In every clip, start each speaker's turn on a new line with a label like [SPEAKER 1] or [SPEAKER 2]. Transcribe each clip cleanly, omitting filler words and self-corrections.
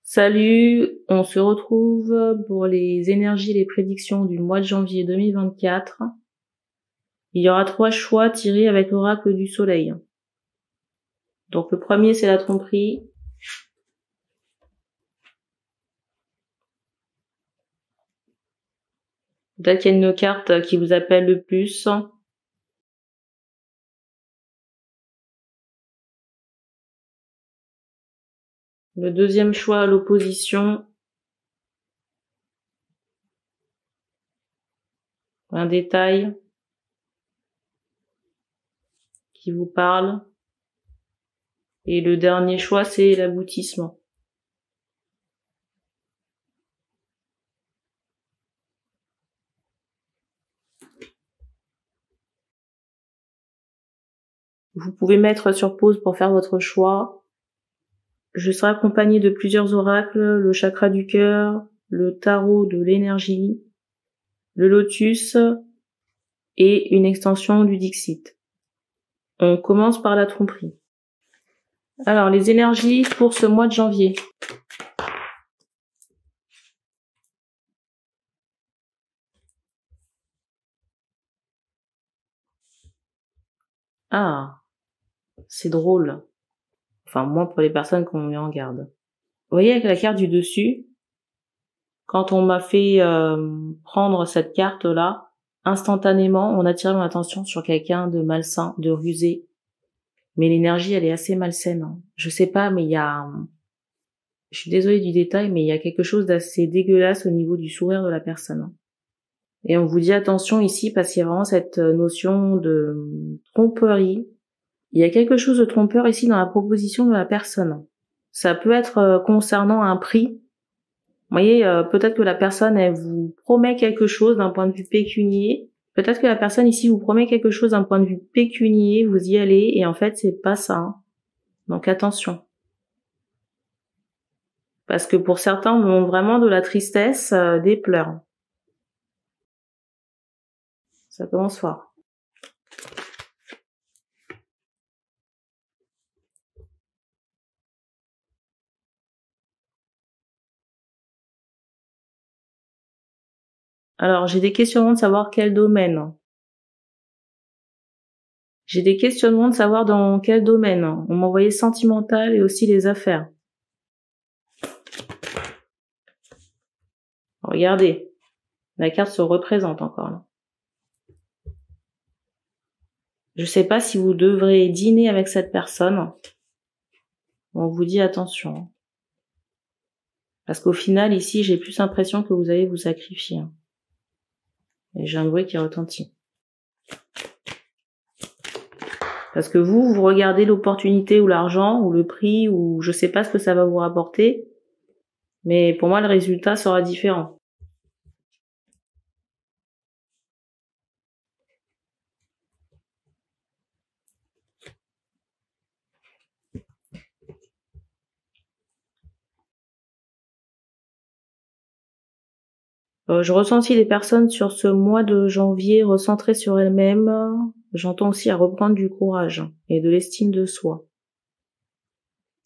[SPEAKER 1] Salut, on se retrouve pour les énergies et les prédictions du mois de janvier 2024. Il y aura 3 choix tirés avec l'oracle du soleil. Donc le premier, c'est la tromperie. Peut-être qu'il y a une carte qui vous appelle le plus. Le deuxième choix, l'opposition. Un détail qui vous parle. Et le dernier choix, c'est l'aboutissement. Vous pouvez mettre sur pause pour faire votre choix. Je serai accompagnée de plusieurs oracles, le chakra du cœur, le tarot de l'énergie, le lotus et une extension du Dixit. On commence par la tromperie. Alors, les énergies pour ce mois de janvier. Ah, c'est drôle. Enfin, moi, pour les personnes qu'on met en garde. Vous voyez avec la carte du dessus, quand on m'a fait prendre cette carte-là, instantanément, on attire mon attention sur quelqu'un de malsain, de rusé. Mais l'énergie, elle est assez malsaine. Hein. Je sais pas, mais il y a... Je suis désolée du détail, mais il y a quelque chose d'assez dégueulasse au niveau du sourire de la personne. Et on vous dit attention ici parce qu'il y a vraiment cette notion de tromperie. Il y a quelque chose de trompeur ici dans la proposition de la personne. Ça peut être concernant un prix. Vous voyez, peut-être que la personne, elle vous promet quelque chose d'un point de vue pécunier. Peut-être que la personne ici vous promet quelque chose d'un point de vue pécunier, vous y allez, et en fait, c'est pas ça. Hein. Donc attention. Parce que pour certains, on montre vraiment de la tristesse, des pleurs. Ça commence fort. Alors, j'ai des questionnements de savoir quel domaine. J'ai des questionnements de savoir dans quel domaine. On m'a envoyé sentimental et aussi les affaires. Regardez, la carte se représente encore là. Je sais pas si vous devrez dîner avec cette personne. On vous dit attention. Parce qu'au final, ici, j'ai plus l'impression que vous allez vous sacrifier. Et j'ai un bruit qui retentit. Parce que vous regardez l'opportunité ou l'argent ou le prix ou je sais pas ce que ça va vous rapporter. Mais pour moi, le résultat sera différent. Je ressens aussi des personnes sur ce mois de janvier recentrées sur elles-mêmes. J'entends aussi à reprendre du courage et de l'estime de soi.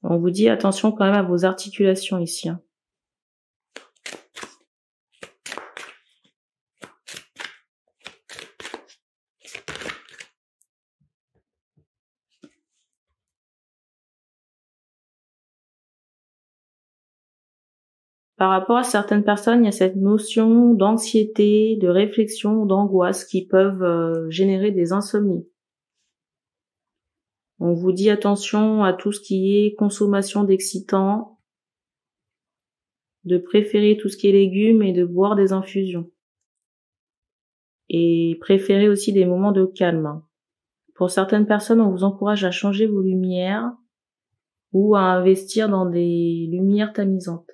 [SPEAKER 1] On vous dit attention quand même à vos articulations ici. Hein. Par rapport à certaines personnes, il y a cette notion d'anxiété, de réflexion, d'angoisse qui peuvent générer des insomnies. On vous dit attention à tout ce qui est consommation d'excitants, de préférer tout ce qui est légumes et de boire des infusions. Et préférer aussi des moments de calme. Pour certaines personnes, on vous encourage à changer vos lumières ou à investir dans des lumières tamisantes.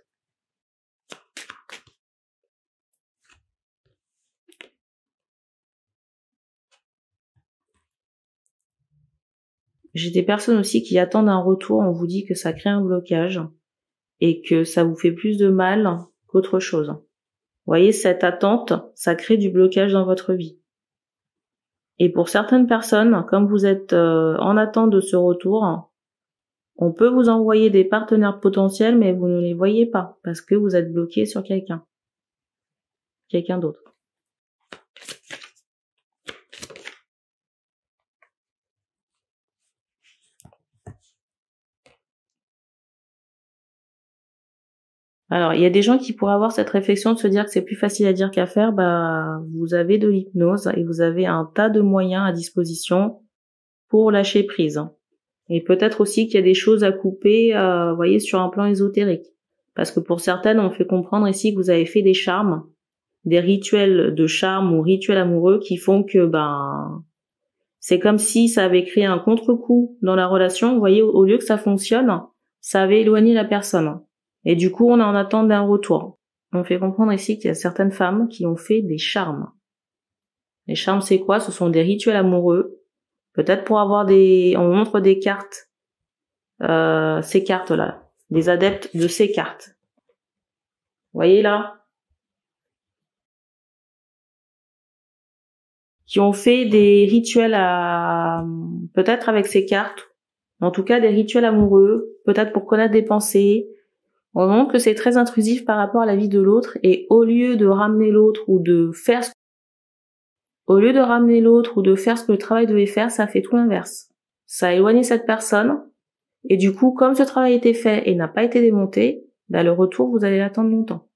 [SPEAKER 1] J'ai des personnes aussi qui attendent un retour, on vous dit que ça crée un blocage et que ça vous fait plus de mal qu'autre chose. Vous voyez, cette attente, ça crée du blocage dans votre vie. Et pour certaines personnes, comme vous êtes en attente de ce retour, On peut vous envoyer des partenaires potentiels, mais vous ne les voyez pas parce que vous êtes bloqué sur quelqu'un d'autre. Alors, il y a des gens qui pourraient avoir cette réflexion de se dire que c'est plus facile à dire qu'à faire. Bah, vous avez de l'hypnose et vous avez un tas de moyens à disposition pour lâcher prise. Et peut-être aussi qu'il y a des choses à couper, vous voyez, sur un plan ésotérique. Parce que pour certaines, on fait comprendre ici que vous avez fait des charmes, des rituels de charme ou rituels amoureux qui font que, c'est comme si ça avait créé un contre-coup dans la relation. Vous voyez, au lieu que ça fonctionne, ça avait éloigné la personne. Et du coup, on est en attente d'un retour. On fait comprendre ici qu'il y a certaines femmes qui ont fait des charmes. Les charmes, c'est quoi? Ce sont des rituels amoureux. Peut-être pour avoir on montre des cartes, ces cartes-là, des adeptes de ces cartes. Vous voyez là? Qui ont fait des rituels peut-être avec ces cartes, en tout cas des rituels amoureux, peut-être pour connaître des pensées. On montre que c'est très intrusif par rapport à la vie de l'autre et au lieu de ramener l'autre ou de faire ce que le travail devait faire, ça fait tout l'inverse. Ça a éloigné cette personne et du coup, comme ce travail a été fait et n'a pas été démonté, le retour, vous allez l'attendre longtemps.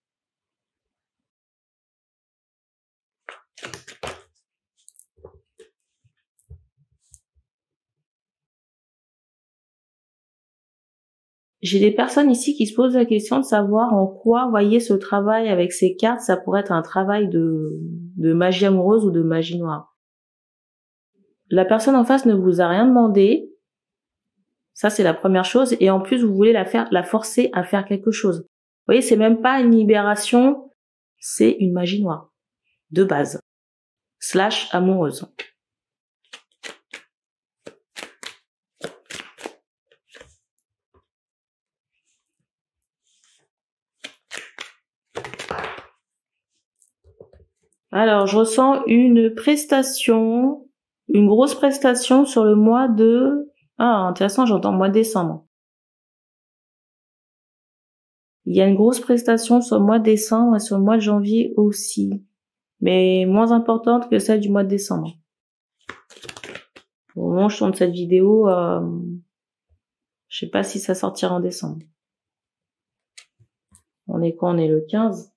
[SPEAKER 1] J'ai des personnes ici qui se posent la question de savoir en quoi, vous voyez, ce travail avec ces cartes, ça pourrait être un travail de magie amoureuse ou de magie noire. La personne en face ne vous a rien demandé. Ça, c'est la première chose. Et en plus, vous voulez la forcer à faire quelque chose. Vous voyez, c'est même pas une libération, c'est une magie noire. De base. / amoureuse. Alors, je ressens une grosse prestation sur le mois de... Ah, intéressant, j'entends mois de décembre. Il y a une grosse prestation sur le mois de décembre et sur le mois de janvier aussi, mais moins importante que celle du mois de décembre. Au moment où je tourne cette vidéo, je sais pas si ça sortira en décembre. On est quoi? On est le 15?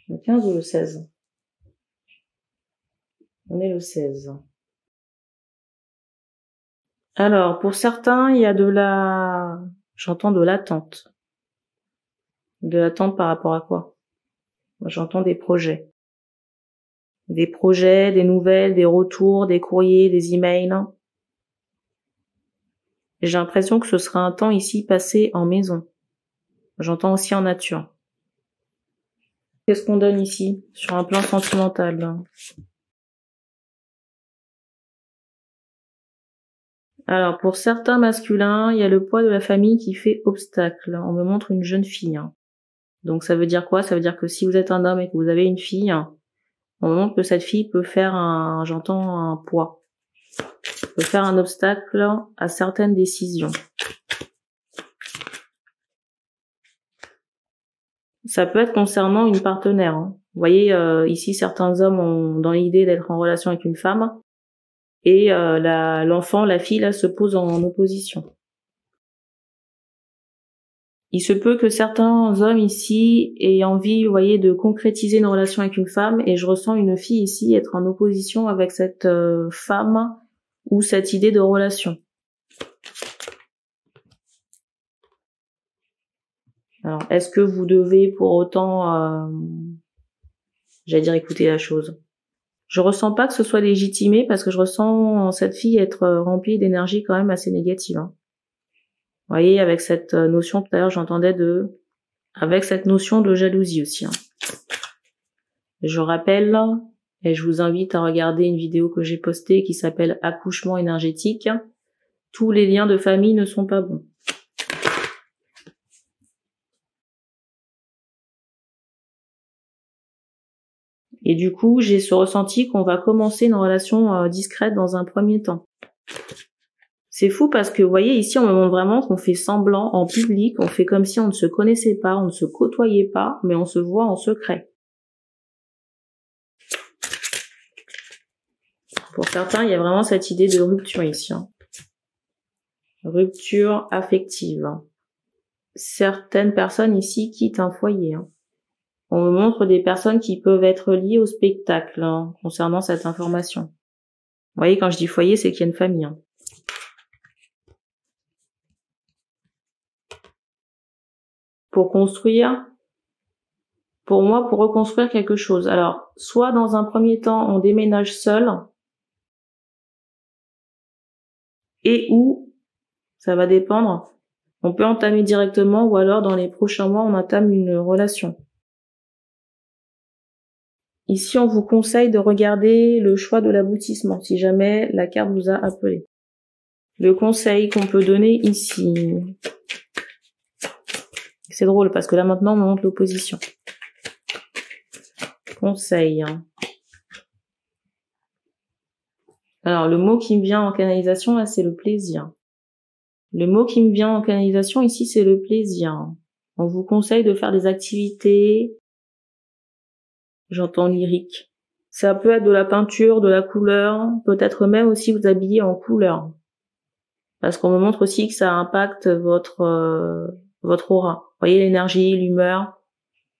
[SPEAKER 1] Le 15 ou le 16? On est le 16. Alors, pour certains, il y a j'entends de l'attente. De l'attente par rapport à quoi? Moi, j'entends des projets. Des projets, des nouvelles, des retours, des courriers, des emails. J'ai l'impression que ce sera un temps ici passé en maison. J'entends aussi en nature. Qu'est-ce qu'on donne ici, sur un plan sentimental? Alors, pour certains masculins, il y a le poids de la famille qui fait obstacle. On me montre une jeune fille. Donc, ça veut dire quoi? Ça veut dire que si vous êtes un homme et que vous avez une fille, on me montre que cette fille peut faire j'entends un poids. Peut faire un obstacle à certaines décisions. Ça peut être concernant une partenaire. Vous voyez, ici, certains hommes ont dans l'idée d'être en relation avec une femme. Et l'enfant, la fille, là, se pose en opposition. Il se peut que certains hommes ici aient envie, vous voyez, de concrétiser une relation avec une femme, et je ressens une fille ici être en opposition avec cette femme ou cette idée de relation. Alors, est-ce que vous devez pour autant, j'allais dire, écouter la chose? Je ressens pas que ce soit légitimé parce que je ressens cette fille être remplie d'énergie quand même assez négative. Vous voyez, avec cette notion, tout à l'heure j'entendais avec cette notion de jalousie aussi. Je rappelle, et je vous invite à regarder une vidéo que j'ai postée qui s'appelle Accouchement énergétique. Tous les liens de famille ne sont pas bons. Et du coup, j'ai ce ressenti qu'on va commencer une relation discrète dans un premier temps. C'est fou parce que, vous voyez, ici, on me montre vraiment qu'on fait semblant en public, on fait comme si on ne se connaissait pas, on ne se côtoyait pas, mais on se voit en secret. Pour certains, il y a vraiment cette idée de rupture ici. Rupture affective. Certaines personnes ici quittent un foyer. On me montre des personnes qui peuvent être liées au spectacle concernant cette information. Vous voyez, quand je dis foyer, c'est qu'il y a une famille. Pour construire, pour moi, pour reconstruire quelque chose. Alors, soit dans un premier temps, on déménage seul, et où, ça va dépendre, on peut entamer directement, ou alors dans les prochains mois, on entame une relation. Ici, on vous conseille de regarder le choix de l'aboutissement, si jamais la carte vous a appelé. Le conseil qu'on peut donner ici. C'est drôle, parce que là, maintenant, on montre l'opposition. Conseil. Alors, le mot qui me vient en canalisation, là, c'est le plaisir. Le mot qui me vient en canalisation, ici, c'est le plaisir. On vous conseille de faire des activités, j'entends lyrique. Ça peut être de la peinture, de la couleur, peut-être même aussi vous habiller en couleur. Parce qu'on me montre aussi que ça impacte votre aura. Vous voyez l'énergie, l'humeur,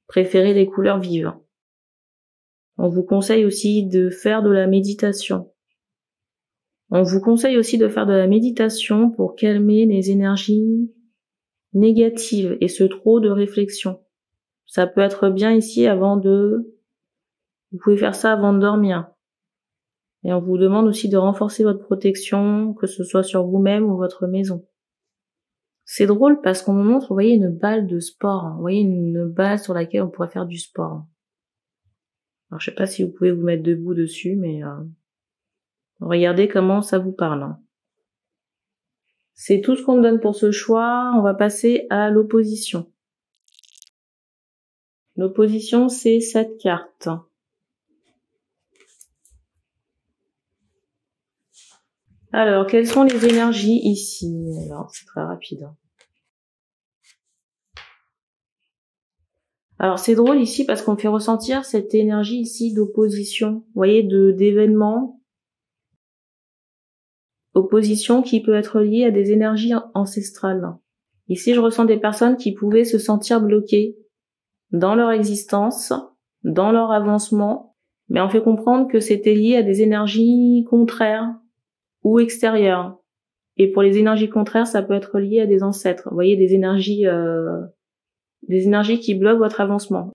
[SPEAKER 1] préférez les couleurs vives. On vous conseille aussi de faire de la méditation. On vous conseille aussi de faire de la méditation pour calmer les énergies négatives et ce trop de réflexion. Ça peut être bien ici vous pouvez faire ça avant de dormir. Et on vous demande aussi de renforcer votre protection, que ce soit sur vous-même ou votre maison. C'est drôle parce qu'on me montre, vous voyez, une balle de sport. Vous voyez, une balle sur laquelle on pourrait faire du sport. Alors, je sais pas si vous pouvez vous mettre debout dessus, mais regardez comment ça vous parle. C'est tout ce qu'on me donne pour ce choix. On va passer à l'opposition. L'opposition, c'est cette carte. Alors, quelles sont les énergies ici? Alors, c'est très rapide. Alors, c'est drôle ici parce qu'on fait ressentir cette énergie ici d'opposition. Vous voyez, d'événements. Opposition qui peut être liée à des énergies ancestrales. Ici, je ressens des personnes qui pouvaient se sentir bloquées dans leur existence, dans leur avancement, mais on fait comprendre que c'était lié à des énergies contraires ou extérieures. Et pour les énergies contraires, ça peut être lié à des ancêtres. Vous voyez, des énergies qui bloquent votre avancement.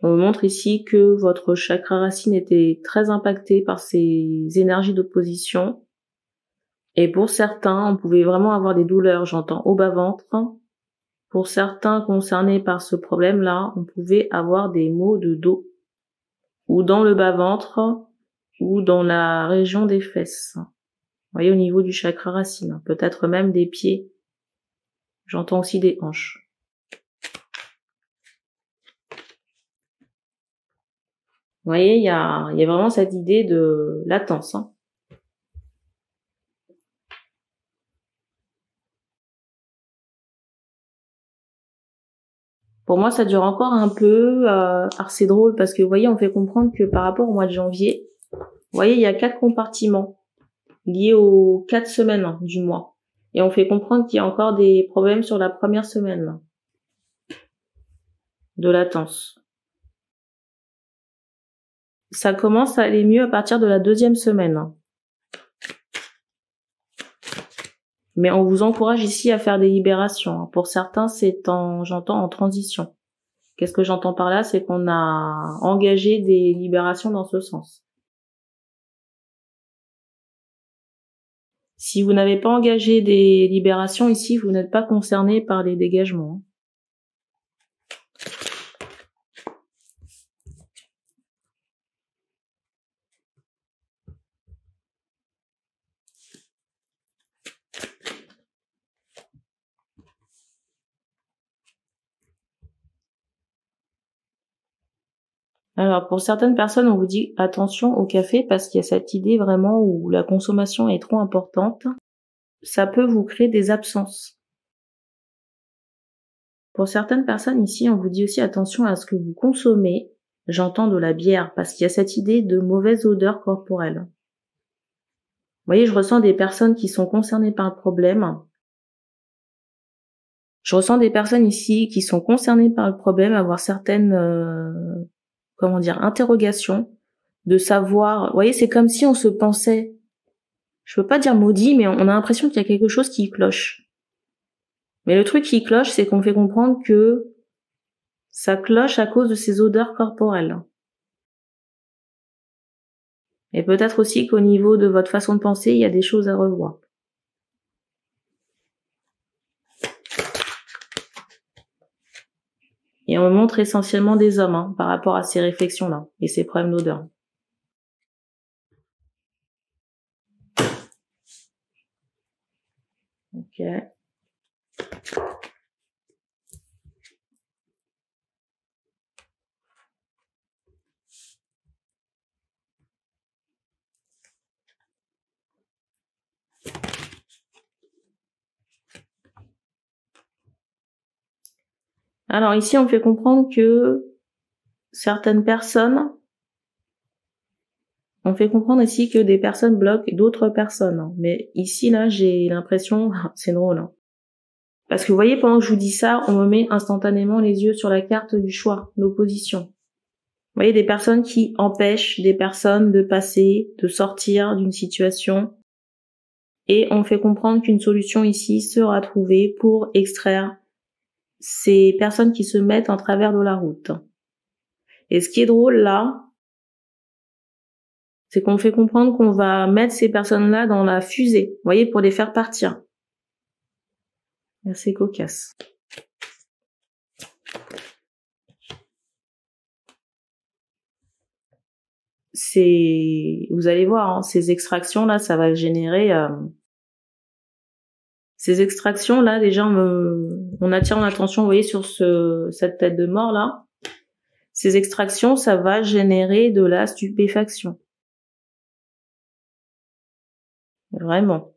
[SPEAKER 1] On me montre ici que votre chakra racine était très impacté par ces énergies d'opposition. Et pour certains, on pouvait vraiment avoir des douleurs, j'entends, au bas-ventre. Pour certains concernés par ce problème-là, on pouvait avoir des maux de dos, ou dans le bas-ventre, ou dans la région des fesses. Vous voyez, au niveau du chakra racine, peut-être même des pieds. J'entends aussi des hanches. Vous voyez, il y a vraiment cette idée de latence. Pour moi, ça dure encore un peu. Alors c'est drôle parce que vous voyez, on fait comprendre que par rapport au mois de janvier, vous voyez, il y a 4 compartiments liés aux 4 semaines du mois. Et on fait comprendre qu'il y a encore des problèmes sur la première semaine de latence. Ça commence à aller mieux à partir de la 2e semaine. Mais on vous encourage ici à faire des libérations. Pour certains, j'entends en transition. Qu'est-ce que j'entends par là? C'est qu'on a engagé des libérations dans ce sens. Si vous n'avez pas engagé des libérations ici, vous n'êtes pas concerné par les dégagements. Alors, pour certaines personnes, on vous dit attention au café parce qu'il y a cette idée vraiment où la consommation est trop importante. ça peut vous créer des absences. Pour certaines personnes ici, on vous dit aussi attention à ce que vous consommez. J'entends de la bière, parce qu'il y a cette idée de mauvaise odeur corporelle. Vous voyez, je ressens des personnes qui sont concernées par le problème. Je ressens des personnes ici qui sont concernées par le problème, avoir certaines, interrogations, de savoir, vous voyez, c'est comme si on se pensait, je peux pas dire maudit, mais on a l'impression qu'il y a quelque chose qui cloche. Mais le truc qui cloche, c'est qu'on fait comprendre que ça cloche à cause de ces odeurs corporelles. Et peut-être aussi qu'au niveau de votre façon de penser, il y a des choses à revoir. Et on me montre essentiellement des hommes par rapport à ces réflexions-là et ces problèmes d'odeur. Ok. Alors ici, on fait comprendre que certaines personnes, on fait comprendre ici que des personnes bloquent d'autres personnes. Mais ici, là, j'ai l'impression, c'est drôle. Parce que vous voyez, pendant que je vous dis ça, on me met instantanément les yeux sur la carte du choix, l'opposition. Vous voyez, des personnes qui empêchent des personnes de passer, de sortir d'une situation. Et on fait comprendre qu'une solution ici sera trouvée pour extraire ces personnes qui se mettent en travers de la route. Et ce qui est drôle là, c'est qu'on fait comprendre qu'on va mettre ces personnes-là dans la fusée, vous voyez, pour les faire partir. C'est cocasse. Vous allez voir, ces extractions-là, ça va générer... Ces extractions-là, déjà, on attire mon attention, vous voyez, sur cette tête de mort-là. Ces extractions, ça va générer de la stupéfaction. Vraiment.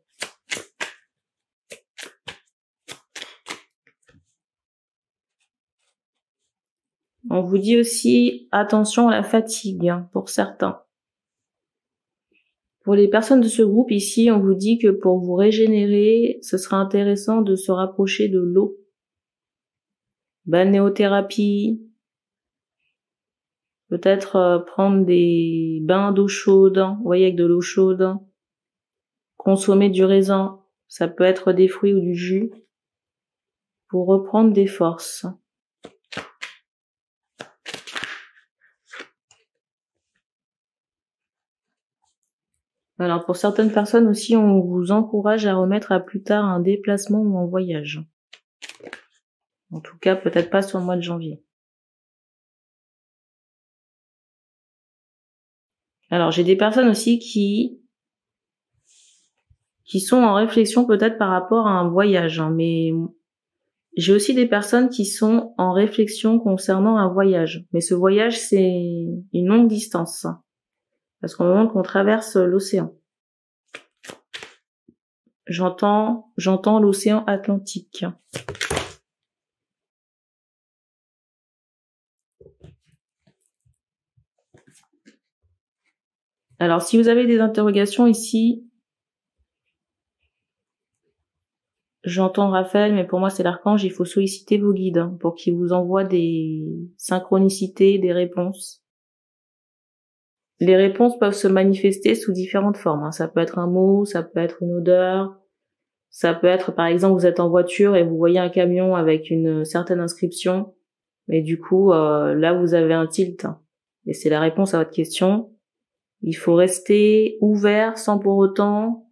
[SPEAKER 1] On vous dit aussi attention à la fatigue pour certains. Pour les personnes de ce groupe ici, on vous dit que pour vous régénérer, ce sera intéressant de se rapprocher de l'eau. Balnéothérapie, peut-être prendre des bains d'eau chaude, vous voyez, avec de l'eau chaude. Consommer du raisin, ça peut être des fruits ou du jus, pour reprendre des forces. Alors pour certaines personnes aussi, on vous encourage à remettre à plus tard un déplacement ou un voyage. En tout cas, peut-être pas sur le mois de janvier. Alors j'ai des personnes aussi qui sont en réflexion peut-être par rapport à un voyage, mais j'ai aussi des personnes qui sont en réflexion concernant un voyage. Mais ce voyage, c'est une longue distance, parce qu'au moment qu'on traverse l'océan. J'entends l'océan Atlantique. Alors, si vous avez des interrogations ici, j'entends Raphaël, mais pour moi c'est l'archange, il faut solliciter vos guides pour qu'ils vous envoient des synchronicités, des réponses. Les réponses peuvent se manifester sous différentes formes. Ça peut être un mot, ça peut être une odeur, ça peut être, par exemple, vous êtes en voiture et vous voyez un camion avec une certaine inscription, et du coup, là, vous avez un tilt. Et c'est la réponse à votre question. Il faut rester ouvert sans pour autant,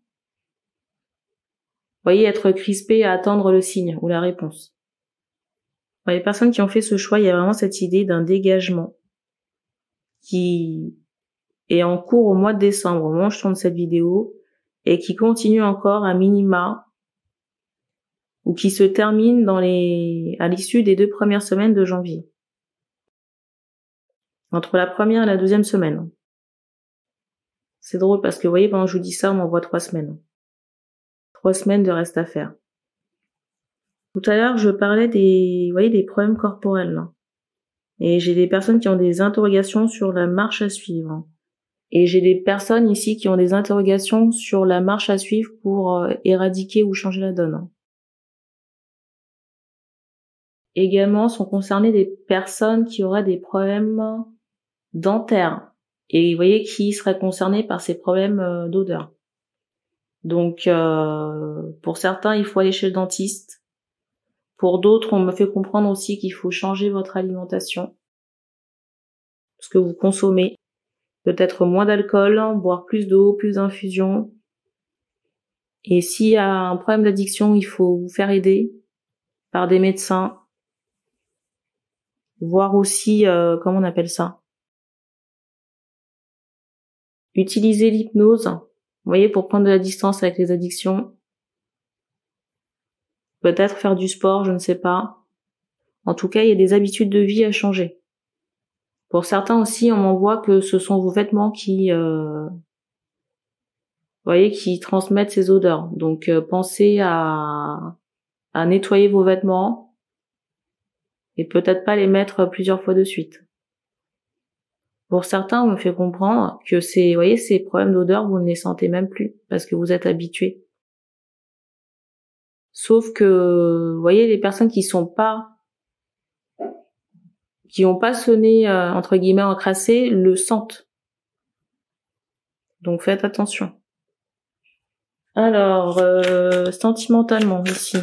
[SPEAKER 1] vous voyez, être crispé à attendre le signe ou la réponse. Pour les personnes qui ont fait ce choix, il y a vraiment cette idée d'un dégagement qui est en cours au mois de décembre, au moment où je tourne cette vidéo, et qui continue encore à minima, ou qui se termine à l'issue des 2 premières semaines de janvier. Entre la première et la 2e semaine. C'est drôle parce que vous voyez, pendant que je vous dis ça, on m'envoie 3 semaines. 3 semaines de reste à faire. Tout à l'heure, je parlais des, vous voyez, des problèmes corporels, là. Et j'ai des personnes qui ont des interrogations sur la marche à suivre. Et j'ai des personnes ici qui ont des interrogations sur la marche à suivre pour éradiquer ou changer la donne. Également sont concernées des personnes qui auraient des problèmes dentaires. Et vous voyez qui seraient concernées par ces problèmes d'odeur. Donc, pour certains, il faut aller chez le dentiste. Pour d'autres, on me fait comprendre aussi qu'il faut changer votre alimentation. Ce que vous consommez. Peut-être moins d'alcool, boire plus d'eau, plus d'infusions. Et s'il y a un problème d'addiction, il faut vous faire aider par des médecins. Voir aussi, comment on appelle ça? Utiliser l'hypnose, vous voyez, pour prendre de la distance avec les addictions. Peut-être faire du sport, je ne sais pas. En tout cas, il y a des habitudes de vie à changer. Pour certains aussi, on m'envoie que ce sont vos vêtements qui, vous voyez, qui transmettent ces odeurs. Donc, pensez à nettoyer vos vêtements et peut-être pas les mettre plusieurs fois de suite. Pour certains, on me fait comprendre que vous voyez, ces problèmes d'odeur, vous ne les sentez même plus parce que vous êtes habitués. Sauf que, vous voyez, les personnes qui ont pas ce nez, entre guillemets, encrassé, le sentent. Donc faites attention. Alors, sentimentalement ici.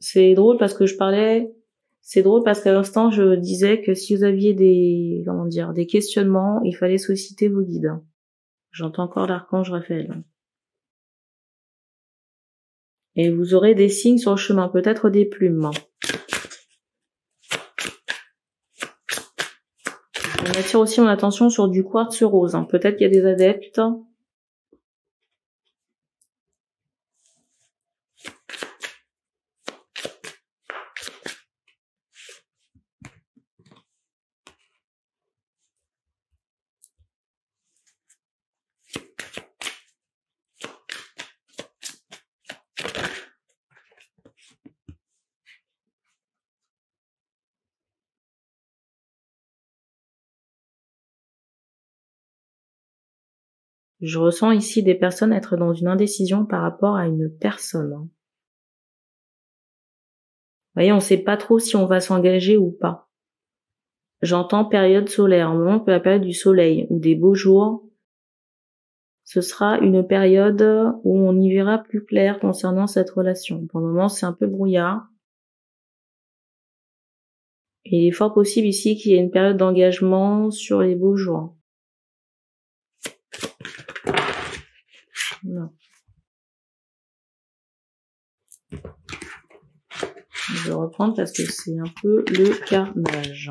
[SPEAKER 1] C'est drôle parce qu'à l'instant, je disais que si vous aviez des questionnements, il fallait solliciter vos guides. J'entends encore l'archange Raphaël. Et vous aurez des signes sur le chemin, peut-être des plumes. On attire aussi mon attention sur du quartz rose. Peut-être qu'il y a des adeptes. Je ressens ici des personnes être dans une indécision par rapport à une personne. Vous voyez, on ne sait pas trop si on va s'engager ou pas. J'entends période solaire, au moment que la période du soleil ou des beaux jours, ce sera une période où on y verra plus clair concernant cette relation. Pour le moment, c'est un peu brouillard. Et il est fort possible ici qu'il y ait une période d'engagement sur les beaux jours. Non. Je vais reprendre parce que c'est un peu le carnage.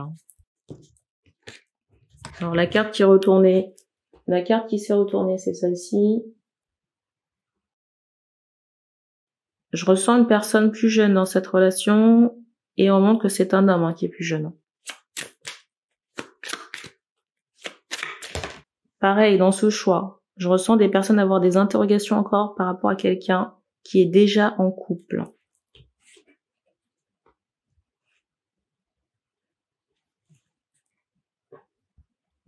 [SPEAKER 1] Alors la carte qui est retournée, la carte qui s'est retournée, c'est celle-ci. Je ressens une personne plus jeune dans cette relation et on montre que c'est un homme qui est plus jeune. Pareil, dans ce choix, je ressens des personnes avoir des interrogations encore par rapport à quelqu'un qui est déjà en couple.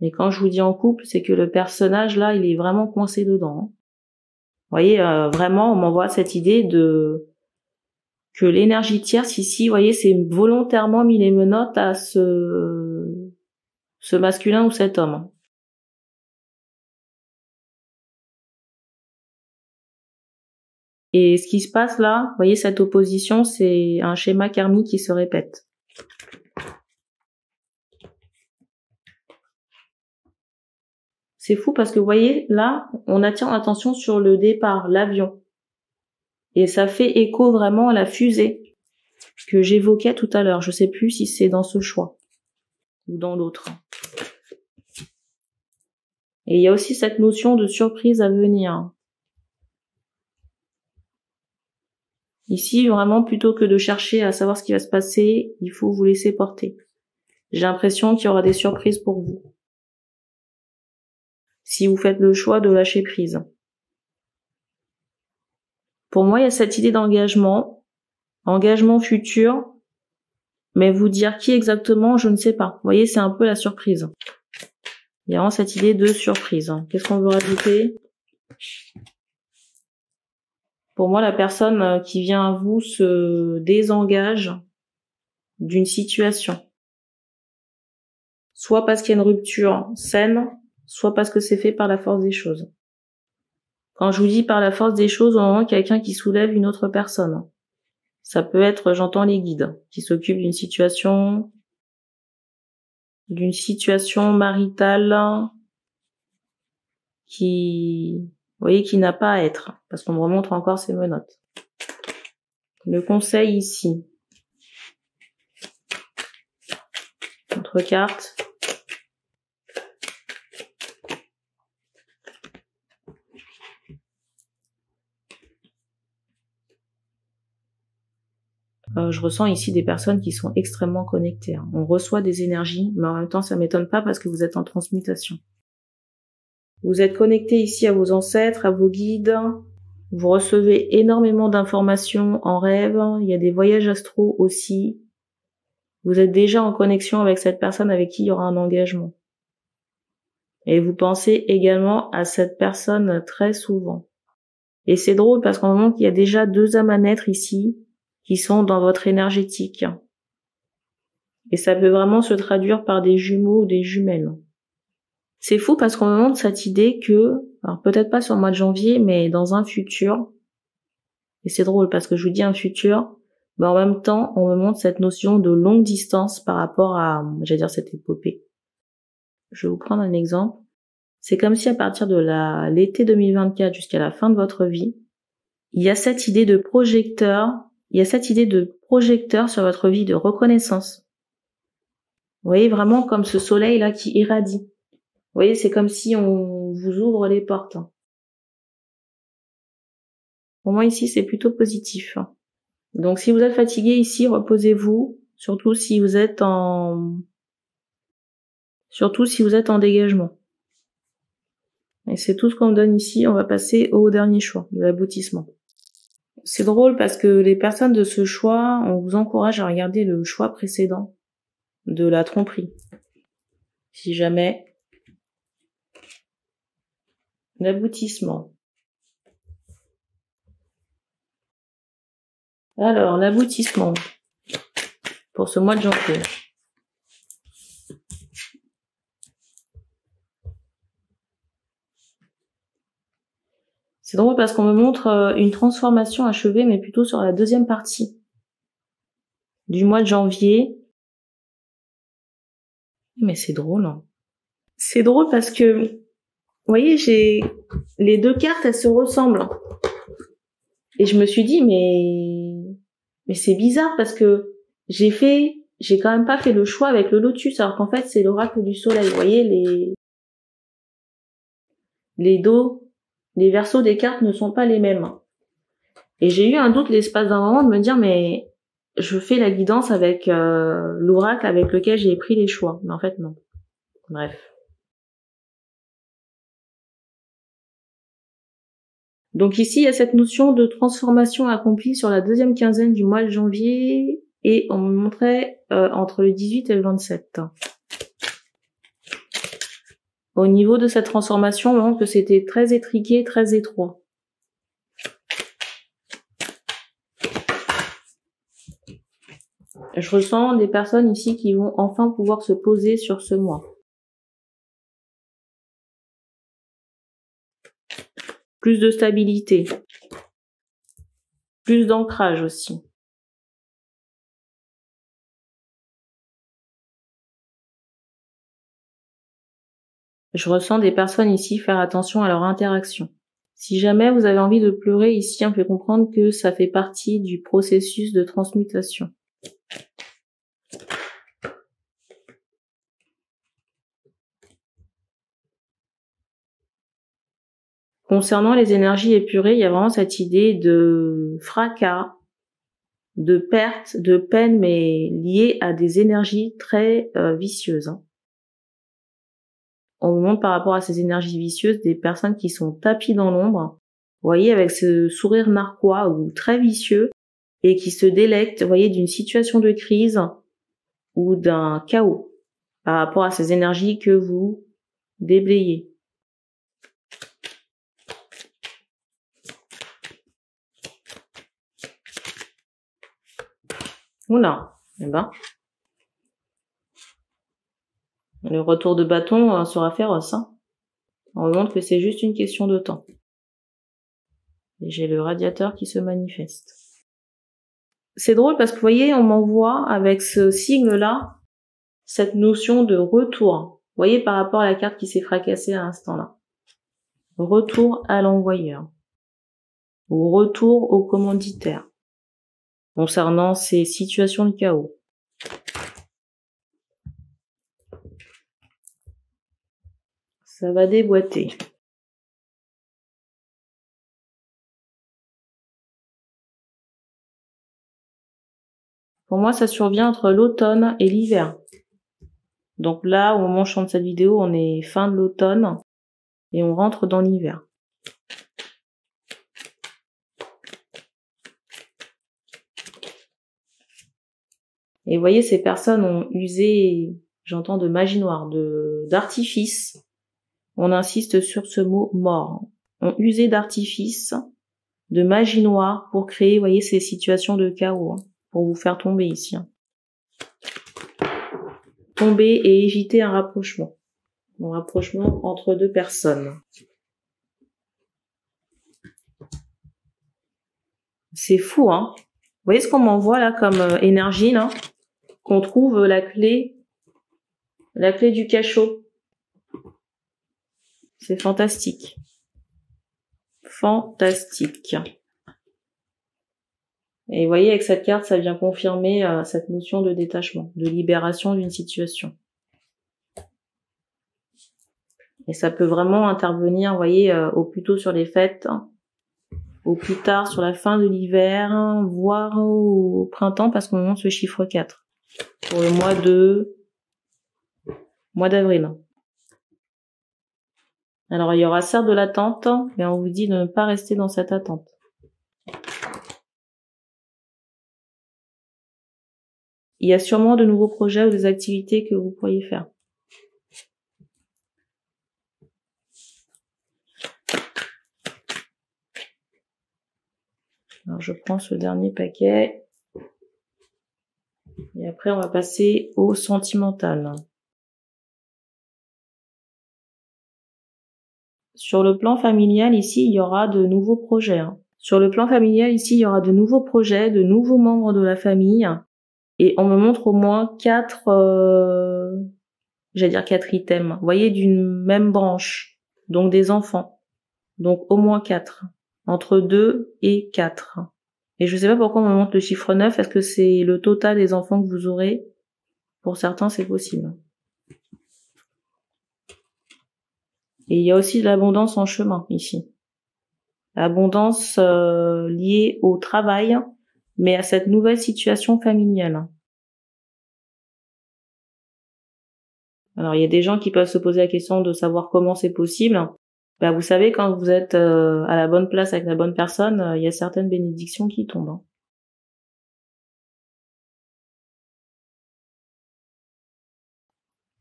[SPEAKER 1] Mais quand je vous dis en couple, c'est que le personnage là, il est vraiment coincé dedans. Vous voyez, vraiment, on m'envoie cette idée de que l'énergie tierce ici, vous voyez, c'est volontairement mis les menottes à ce masculin ou cet homme. Et ce qui se passe là, vous voyez, cette opposition, c'est un schéma karmique qui se répète. C'est fou parce que vous voyez, là, on attire l'attention sur le départ, l'avion. Et ça fait écho vraiment à la fusée que j'évoquais tout à l'heure. Je sais plus si c'est dans ce choix ou dans l'autre. Et il y a aussi cette notion de surprise à venir. Ici, vraiment, plutôt que de chercher à savoir ce qui va se passer, il faut vous laisser porter. J'ai l'impression qu'il y aura des surprises pour vous. si vous faites le choix de lâcher prise. Pour moi, il y a cette idée d'engagement, engagement futur, mais vous dire qui exactement, je ne sais pas. Vous voyez, c'est un peu la surprise. Il y a vraiment cette idée de surprise. Qu'est-ce qu'on veut rajouter? Pour moi, la personne qui vient à vous se désengage d'une situation. Soit parce qu'il y a une rupture saine, soit parce que c'est fait par la force des choses. Quand je vous dis par la force des choses, au moment quelqu'un qui soulève une autre personne. Ça peut être, j'entends les guides, qui s'occupent d'une situation maritale qui, vous voyez, qui n'a pas à être, parce qu'on me remontre encore ses menottes. Le conseil ici. Autre carte. Je ressens ici des personnes qui sont extrêmement connectées. On reçoit des énergies, mais en même temps, ça m'étonne pas parce que vous êtes en transmutation. Vous êtes connecté ici à vos ancêtres, à vos guides. Vous recevez énormément d'informations en rêve. Il y a des voyages astraux aussi. Vous êtes déjà en connexion avec cette personne avec qui il y aura un engagement. Et vous pensez également à cette personne très souvent. Et c'est drôle parce qu'en moment qu'il y a déjà 2 âmes à naître ici qui sont dans votre énergétique. Et ça peut vraiment se traduire par des jumeaux ou des jumelles. C'est fou parce qu'on me montre cette idée que, alors peut-être pas sur le mois de janvier, mais dans un futur, et c'est drôle parce que je vous dis un futur, mais en même temps, on me montre cette notion de longue distance par rapport à, j'allais dire, cette épopée. Je vais vous prendre un exemple. C'est comme si à partir de l'été 2024 jusqu'à la fin de votre vie, il y a cette idée de projecteur, sur votre vie, de reconnaissance. Vous voyez, vraiment comme ce soleil-là qui irradie. Vous voyez, c'est comme si on vous ouvre les portes. Pour moi, ici, c'est plutôt positif. Donc, si vous êtes fatigué ici, reposez-vous, surtout si vous êtes en dégagement. Et c'est tout ce qu'on me donne ici. On va passer au dernier choix, de l'aboutissement. C'est drôle parce que les personnes de ce choix, on vous encourage à regarder le choix précédent de la tromperie. Si jamais. L'aboutissement. Alors, l'aboutissement pour ce mois de janvier. C'est drôle parce qu'on me montre une transformation achevée, mais plutôt sur la deuxième partie du mois de janvier. Mais c'est drôle. C'est drôle parce que, vous voyez, j'ai les 2 cartes, elles se ressemblent. Et je me suis dit, mais c'est bizarre parce que j'ai quand même pas fait le choix avec le lotus, alors qu'en fait, c'est l'oracle du soleil. Vous voyez, les versos des cartes ne sont pas les mêmes. Et j'ai eu un doute l'espace d'un moment de me dire, mais je fais la guidance avec l'oracle avec lequel j'ai pris les choix. Mais en fait, non. Bref. Donc ici, il y a cette notion de transformation accomplie sur la deuxième quinzaine du mois de janvier et on me montrait entre le 18 et le 27. Au niveau de cette transformation, on montre que c'était très étriqué, très étroit. Je ressens des personnes ici qui vont enfin pouvoir se poser sur ce mois. Plus de stabilité. Plus d'ancrage aussi. Je ressens des personnes ici faire attention à leur interaction. Si jamais vous avez envie de pleurer ici, on me fait comprendre que ça fait partie du processus de transmutation. Concernant les énergies épurées, il y a vraiment cette idée de fracas, de perte, de peine, mais liée à des énergies très vicieuses. on me montre par rapport à ces énergies vicieuses des personnes qui sont tapies dans l'ombre, vous voyez, avec ce sourire narquois ou très vicieux, et qui se délectent, vous voyez, d'une situation de crise ou d'un chaos par rapport à ces énergies que vous déblayez. Oula, eh ben, le retour de bâton sera féroce, hein. On me montre que c'est juste une question de temps. Et j'ai le radiateur qui se manifeste. C'est drôle parce que vous voyez, on m'envoie avec ce sigle-là cette notion de retour. Vous voyez, par rapport à la carte qui s'est fracassée à l'instant là. Retour à l'envoyeur. Ou retour au commanditaire. Concernant ces situations de chaos. Ça va déboîter. Pour moi, ça survient entre l'automne et l'hiver. Donc là, au moment où je chante cette vidéo, on est fin de l'automne et on rentre dans l'hiver. Et vous voyez, ces personnes ont usé, j'entends, de magie noire, d'artifice. On insiste sur ce mot mort. Ont usé d'artifice, de magie noire pour créer, vous voyez, ces situations de chaos, hein, pour vous faire tomber ici. Hein. Tomber et éviter un rapprochement. Un rapprochement entre deux personnes. C'est fou, hein. Vous voyez ce qu'on m'envoie là comme énergie, là? Qu'on trouve la clé du cachot. C'est fantastique. Fantastique. Et vous voyez, avec cette carte, ça vient confirmer cette notion de détachement, de libération d'une situation. Et ça peut vraiment intervenir, vous voyez, au plus tôt sur les fêtes, hein, au plus tard sur la fin de l'hiver, hein, voire au printemps, parce qu'on monte ce chiffre 4. Pour le mois d'avril. Alors, il y aura certes de l'attente, mais on vous dit de ne pas rester dans cette attente. Il y a sûrement de nouveaux projets ou des activités que vous pourriez faire. Alors, je prends ce dernier paquet. Et après, on va passer au sentimental. Sur le plan familial, ici, il y aura de nouveaux projets. Hein. Sur le plan familial, ici, il y aura de nouveaux projets, de nouveaux membres de la famille. Et on me montre au moins 4 items. Vous voyez, d'une même branche. Donc des enfants. Donc au moins 4. Entre 2 et 4. Et je sais pas pourquoi on me montre le chiffre 9. Est-ce que c'est le total des enfants que vous aurez? Pour certains, c'est possible. Et il y a aussi de l'abondance en chemin, ici. L'abondance liée au travail, mais à cette nouvelle situation familiale. Alors, il y a des gens qui peuvent se poser la question de savoir comment c'est possible. Bah, vous savez, quand vous êtes à la bonne place avec la bonne personne, il y a certaines bénédictions qui tombent. Hein.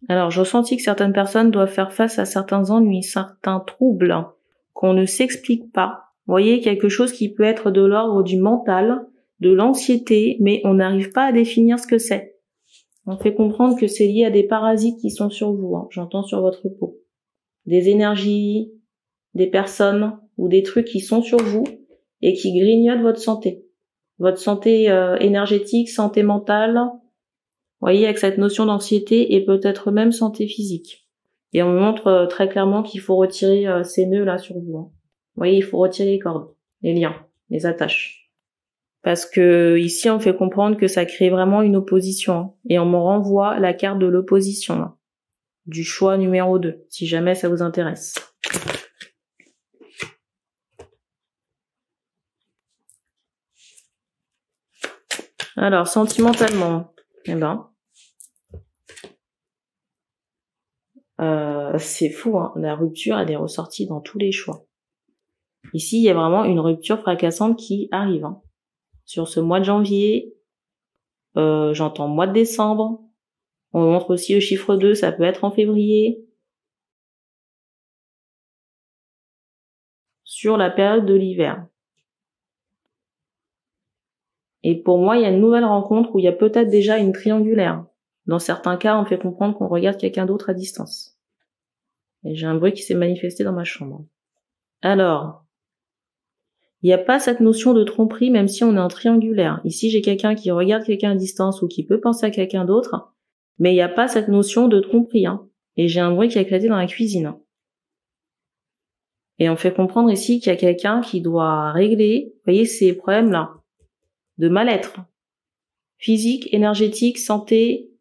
[SPEAKER 1] Alors, j'ai ressenti que certaines personnes doivent faire face à certains ennuis, certains troubles qu'on ne s'explique pas. Vous voyez, quelque chose qui peut être de l'ordre du mental, de l'anxiété, mais on n'arrive pas à définir ce que c'est. On fait comprendre que c'est lié à des parasites qui sont sur vous, hein, j'entends sur votre peau. Des énergies, des personnes ou des trucs qui sont sur vous et qui grignotent votre santé. Votre santé énergétique, santé mentale, vous voyez, avec cette notion d'anxiété et peut-être même santé physique. Et on me montre très clairement qu'il faut retirer ces nœuds là sur vous. Hein. Vous voyez, il faut retirer les cordes, les liens, les attaches. Parce que ici, on fait comprendre que ça crée vraiment une opposition. Hein. Et on me renvoie la carte de l'opposition, là, du choix numéro 2, si jamais ça vous intéresse. Alors, sentimentalement, eh ben, c'est fou, hein. La rupture, elle est ressortie dans tous les choix. Ici, il y a vraiment une rupture fracassante qui arrive, hein. Sur ce mois de janvier, j'entends mois de décembre. On montre aussi le chiffre 2, ça peut être en février. Sur la période de l'hiver. Et pour moi, il y a une nouvelle rencontre où il y a peut-être déjà une triangulaire. Dans certains cas, on fait comprendre qu'on regarde quelqu'un d'autre à distance. Et j'ai un bruit qui s'est manifesté dans ma chambre. Alors, il n'y a pas cette notion de tromperie même si on est en triangulaire. Ici, j'ai quelqu'un qui regarde quelqu'un à distance ou qui peut penser à quelqu'un d'autre, mais il n'y a pas cette notion de tromperie, hein. Et j'ai un bruit qui a éclaté dans la cuisine. Et on fait comprendre ici qu'il y a quelqu'un qui doit régler, vous voyez, ces problèmes-là, de mal-être, physique, énergétique, santé,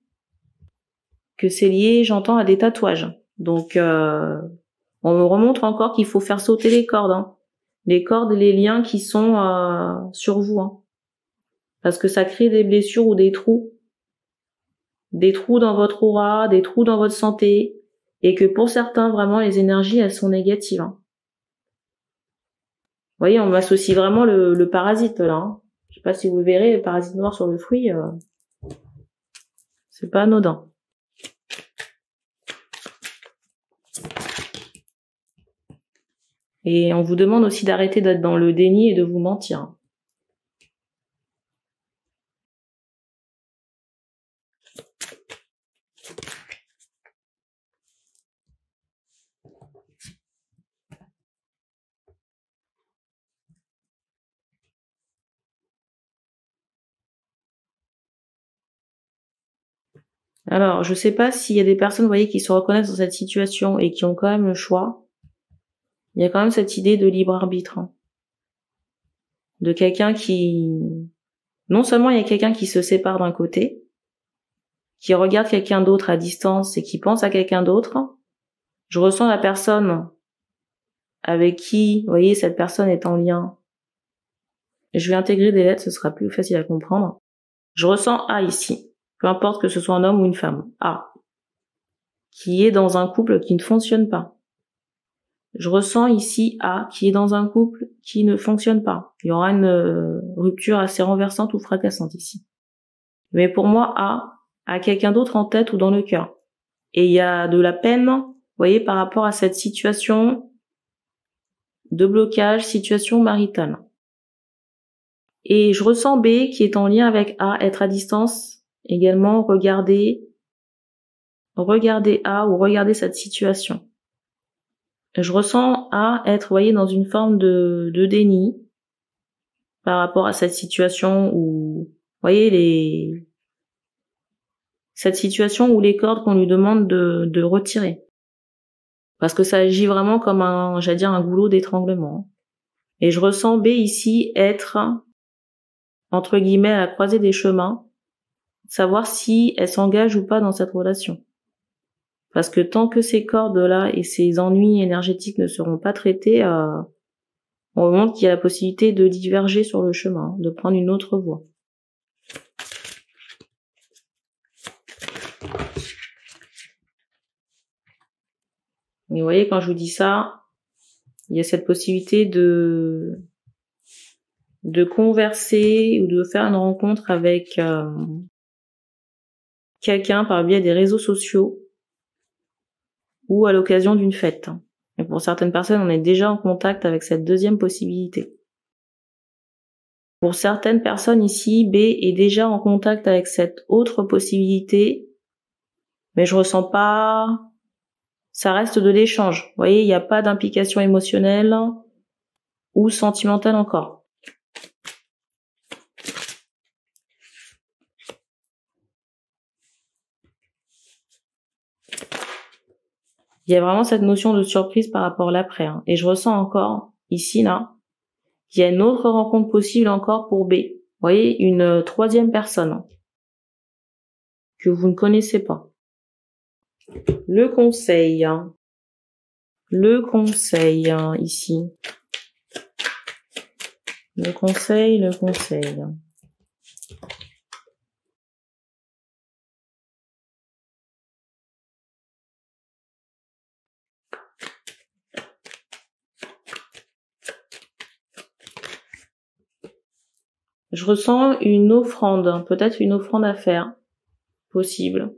[SPEAKER 1] que c'est lié, j'entends, à des tatouages. Donc, on me remontre encore qu'il faut faire sauter les cordes, hein. Les cordes et les liens qui sont sur vous, hein. Parce que ça crée des blessures ou des trous dans votre aura, des trous dans votre santé, et que pour certains, vraiment, les énergies, elles sont négatives, hein. Vous voyez, on m'associe vraiment le parasite, là, hein. Je sais pas si vous verrez, le parasite noir sur le fruit, c'est pas anodin. Et on vous demande aussi d'arrêter d'être dans le déni et de vous mentir. Alors, je sais pas s'il y a des personnes, vous voyez, qui se reconnaissent dans cette situation et qui ont quand même le choix. Il y a quand même cette idée de libre arbitre, hein. De quelqu'un qui... Non seulement il y a quelqu'un qui se sépare d'un côté, qui regarde quelqu'un d'autre à distance et qui pense à quelqu'un d'autre. Je ressens la personne avec qui, vous voyez, cette personne est en lien. Je vais intégrer des lettres, ce sera plus facile à comprendre. Je ressens A ici, peu importe que ce soit un homme ou une femme. A, qui est dans un couple qui ne fonctionne pas. Je ressens ici A, qui est dans un couple qui ne fonctionne pas. Il y aura une rupture assez renversante ou fracassante ici. Mais pour moi, A quelqu'un d'autre en tête ou dans le cœur. Et il y a de la peine, vous voyez, par rapport à cette situation de blocage, situation maritale. Et je ressens B qui est en lien avec A, être à distance, également regarder A ou regarder cette situation. Je ressens A être, vous voyez, dans une forme de déni par rapport à cette situation où, vous voyez, cette situation où les cordes qu'on lui demande de retirer. Parce que ça agit vraiment comme un goulot d'étranglement. Et je ressens B ici être, entre guillemets, à la croisée des chemins, savoir si elle s'engage ou pas dans cette relation. Parce que tant que ces cordes-là et ces ennuis énergétiques ne seront pas traités, on montre qu'il y a la possibilité de diverger sur le chemin, de prendre une autre voie. Et vous voyez, quand je vous dis ça, il y a cette possibilité de converser ou de faire une rencontre avec quelqu'un par le biais des réseaux sociaux ou à l'occasion d'une fête. Et pour certaines personnes, on est déjà en contact avec cette deuxième possibilité. Pour certaines personnes ici, B est déjà en contact avec cette autre possibilité, mais je ressens pas... Ça reste de l'échange. Vous voyez, il n'y a pas d'implication émotionnelle ou sentimentale encore. Il y a vraiment cette notion de surprise par rapport à l'après, hein. Et je ressens encore, ici, là, qu'il y a une autre rencontre possible encore pour B. Vous voyez, une troisième personne que vous ne connaissez pas. Le conseil, ici. Le conseil. Je ressens une offrande, peut-être une offrande à faire, possible.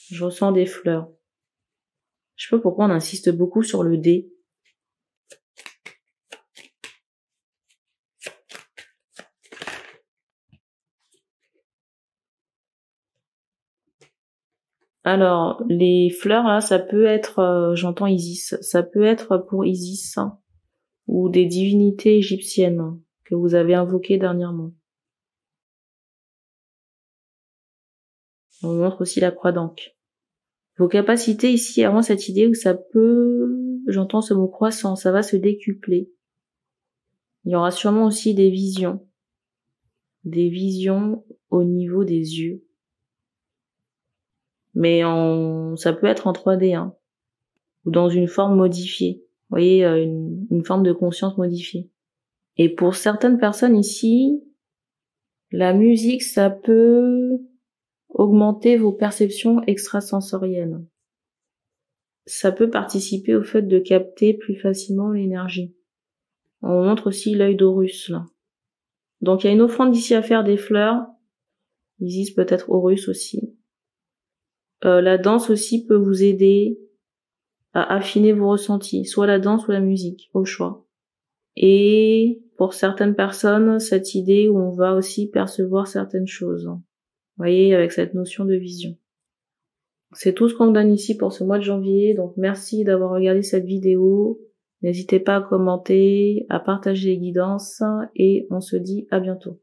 [SPEAKER 1] Je ressens des fleurs. Je sais pas pourquoi on insiste beaucoup sur le D. Alors, les fleurs, là, ça peut être, j'entends Isis, ça peut être pour Isis, hein, ou des divinités égyptiennes que vous avez invoquées dernièrement. On vous montre aussi la croix d'Ankh. Vos capacités ici, avant cette idée où ça peut, j'entends ce mot croissant, ça va se décupler. Il y aura sûrement aussi des visions au niveau des yeux. Mais ça peut être en 3D, hein, ou dans une forme modifiée. Vous voyez, une forme de conscience modifiée. Et pour certaines personnes ici, la musique, ça peut augmenter vos perceptions extrasensorielles. Ça peut participer au fait de capter plus facilement l'énergie. On montre aussi l'œil d'Horus, là. Donc il y a une offrande ici à faire, des fleurs. Isis, peut-être Horus aussi. La danse aussi peut vous aider à affiner vos ressentis, soit la danse ou la musique, au choix. Et pour certaines personnes, cette idée où on va aussi percevoir certaines choses. Vous voyez, avec cette notion de vision. C'est tout ce qu'on me donne ici pour ce mois de janvier, donc merci d'avoir regardé cette vidéo. N'hésitez pas à commenter, à partager les guidances, et on se dit à bientôt.